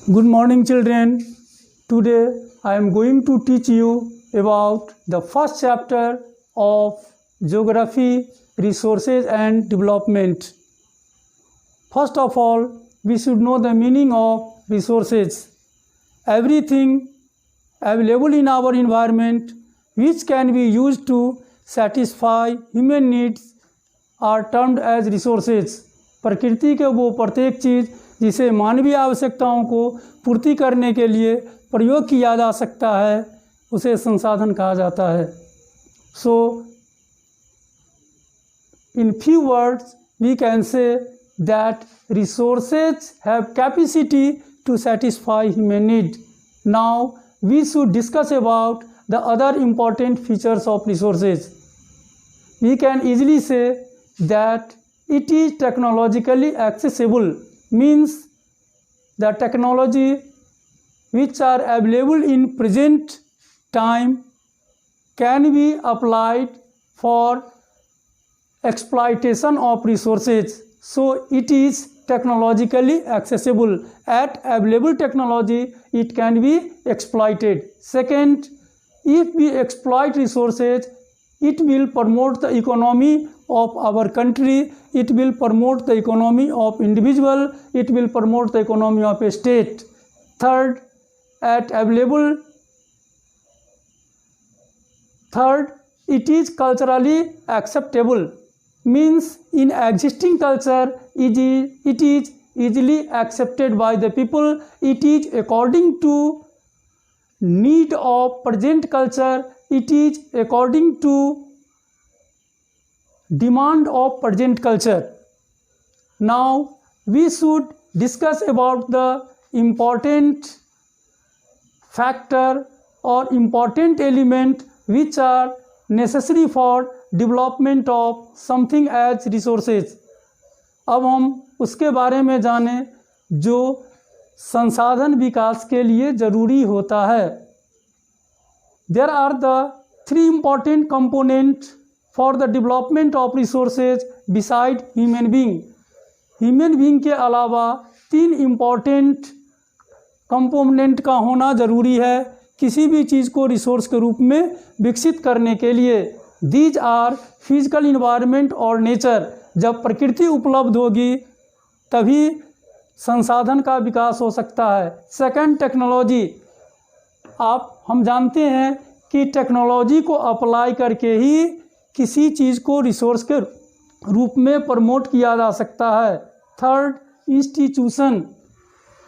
Good morning, children. Today I am going to teach you about the first chapter of Geography, Resources and Development. First of all, we should know the meaning of resources. Everything available in our environment which can be used to satisfy human needs are termed as resources. प्रकृति के वो प्रत्येक चीज़ जिसे मानवीय आवश्यकताओं को पूर्ति करने के लिए प्रयोग किया जा सकता है उसे संसाधन कहा जाता है. So in few words we can say that resources have capacity to satisfy human need. Now we should discuss about the other important features of resources. We can easily say that it is technologically accessible, means the technology which are available in present time can be applied for exploitation of resources. So it is technologically accessible. At available technology, it can be exploited. Second, if we exploit resources, it will promote the economy of our country, it will promote the economy of individual, it will promote the economy of a state. Third, it is culturally acceptable, means in existing culture it is easily accepted by the people, it is according to need of present culture, it is according to demand of present culture. Now we should discuss about the important factor or important element which are necessary for development of something as resources. अब हम उसके बारे में जानें जो संसाधन विकास के लिए ज़रूरी होता है. There are the three important components for the development of resources beside human being. Human being के अलावा तीन important component का होना ज़रूरी है किसी भी चीज़ को रिसोर्स के रूप में विकसित करने के लिए. These are physical environment और nature. जब प्रकृति उपलब्ध होगी तभी संसाधन का विकास हो सकता है. Second, technology. हम जानते हैं कि टेक्नोलॉजी को अप्लाई करके ही किसी चीज़ को रिसोर्स के रूप में प्रमोट किया जा सकता है. Third, institution.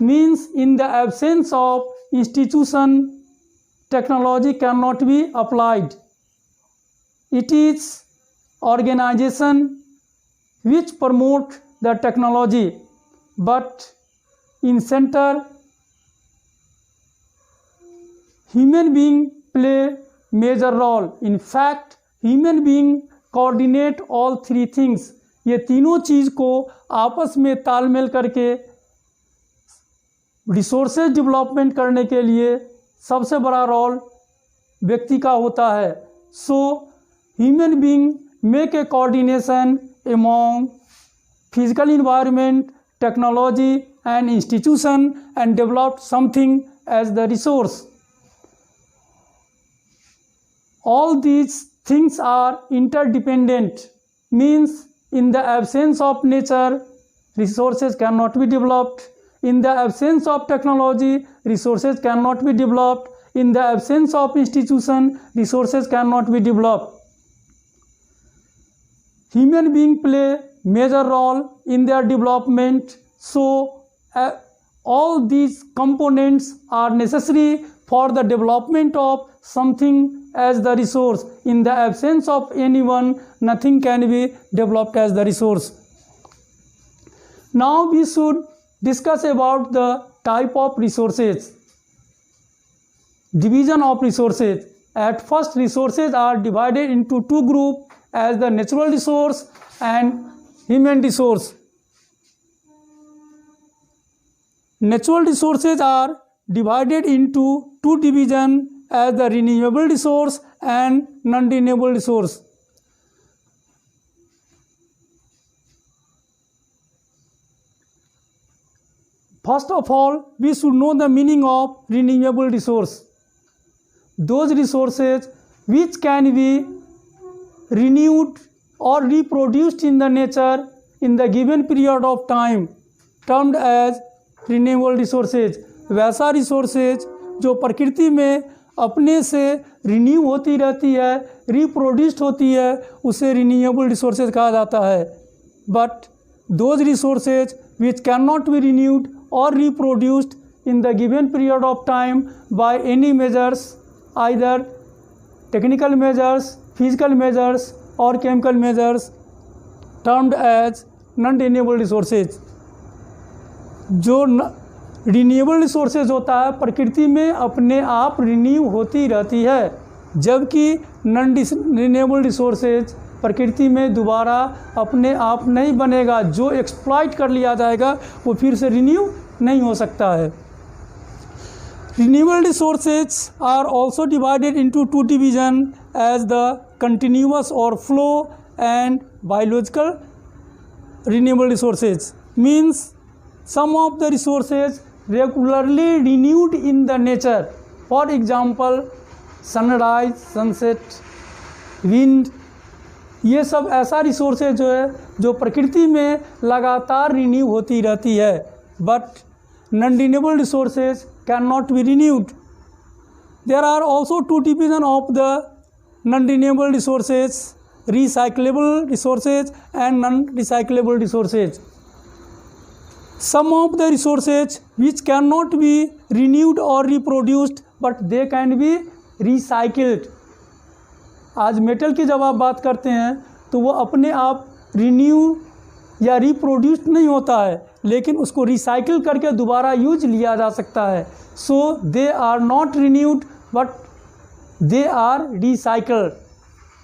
Means in the absence of institution technology cannot be applied. It is organization which promote the technology, but in center human being play major role. In fact, human being coordinate all three things. ये तीनों चीज़ को आपस में तालमेल करके resources development करने के लिए सबसे बड़ा रोल व्यक्ति का होता है. So human being make a coordination among physical environment, technology and institution and develop something as the resource. All these things are interdependent, means in the absence of nature resources cannot be developed. In the absence of technology, resources cannot be developed. In the absence of institution, resources cannot be developed. Human beings play major role in their development. So, all these components are necessary for the development of something as the resource. In the absence of anyone, nothing can be developed as the resource. Now we should discuss about the type of resources. Division of resources. At first, resources are divided into two groups as the natural resource and human resource. Natural resources are divided into two divisions as the renewable resource and non-renewable resource. First of all, we should know the meaning of renewable resource. Those resources which can be renewed or reproduced in the nature in the given period of time, termed as renewable resources. वैसा resources जो प्रकृति में अपने से renew होती रहती है, reproduced होती है, उसे रिन्यूएबल रिसोर्सेज कहा जाता है. But those resources which can not be renewed और reproduced in the given period of time by any measures, either technical measures, physical measures और chemical measures, termed as non renewable resources. जो renewable resources होता है प्रकृति में अपने आप renew होती रहती है, जबकि नॉन रिन्यूएबल रिसोर्सेज प्रकृति में दोबारा अपने आप नहीं बनेगा. जो एक्सप्लॉइट कर लिया जाएगा वो फिर से रिन्यू नहीं हो सकता है. Renewable resources are also divided into two division as the continuous और flow and biological renewable resources. Means some of the resources regularly renewed in the nature. For example, sunrise, sunset, wind. ये सब ऐसा resources जो है जो प्रकृति में लगातार रिन्यू होती रहती है. But non renewable resources can not be renewed. There are also two division of the non renewable resources: recyclable resources and non-recyclable resources. Some of the resources which cannot be renewed or reproduced but they can be recycled. आज metal की जब आप बात करते हैं तो वो अपने आप रिन्यू या रिप्रोड्यूस्ड नहीं होता है, लेकिन उसको रिसाइकिल करके दोबारा यूज लिया जा सकता है. So they are not renewed but they are recycled.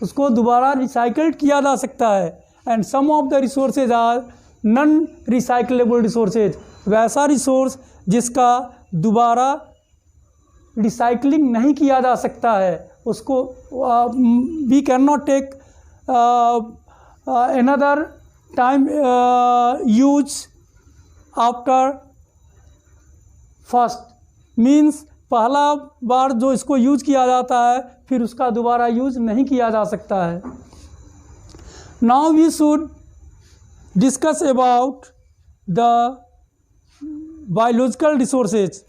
उसको दोबारा रिसाइकल्ड किया जा सकता है. And some of the resources are non recyclable resources. वैसा रिसोर्स जिसका दोबारा रिसाइकलिंग नहीं किया जा सकता है, उसको we can not take another time use after first. Means पहला बार जो इसको यूज किया जाता है फिर उसका दोबारा यूज नहीं किया जा सकता है. Now we should discuss about the biological resources.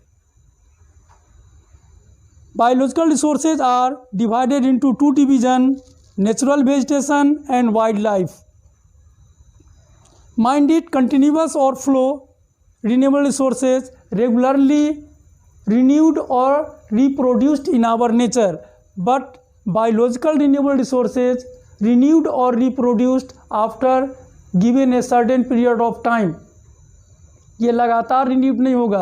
Biological resources are divided into two division: natural vegetation and wild life. Mind it continuous और flow renewable resources regularly renewed or reproduced in our nature, but biological renewable resources renewed or reproduced after given a certain period of time. ये लगातार renewed नहीं होगा,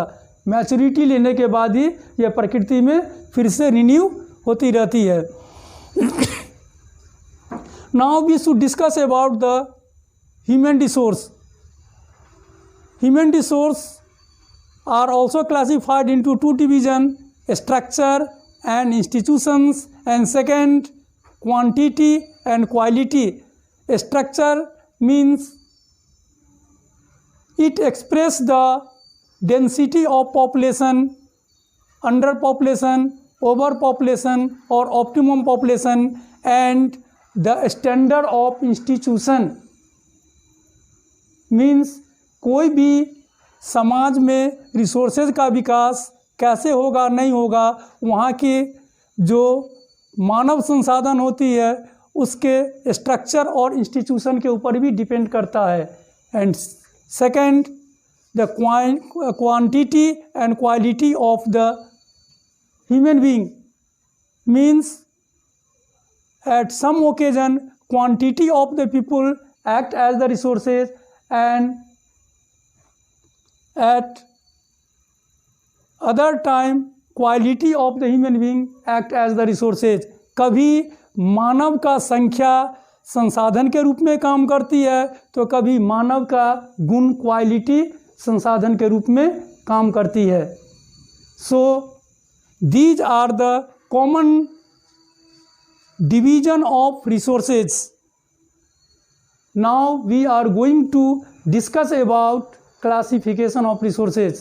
maturity लेने के बाद ही यह प्रकृति में फिर से रिन्यू होती रहती है. Now we should discuss about the human resource. Human resource are also classified into two division: structure and institutions, and second, quantity and quality. Structure means it express the density of population, underpopulation, overpopulation or optimum population, and the standard of institution. Means कोई भी समाज में resources का विकास कैसे होगा नहीं होगा, वहाँ की जो मानव संसाधन होती है उसके स्ट्रक्चर और इंस्टीट्यूशन के ऊपर भी डिपेंड करता है. And second, the quantity and quality of the human being. Means at some occasion quantity of the people act as the resources and at other time quality of the human being act as the resources. कभी मानव का संख्या संसाधन के रूप में काम करती है तो कभी मानव का गुण क्वालिटी संसाधन के रूप में काम करती है. सो these are the common division of resources. Now we are going to discuss about classification of resources.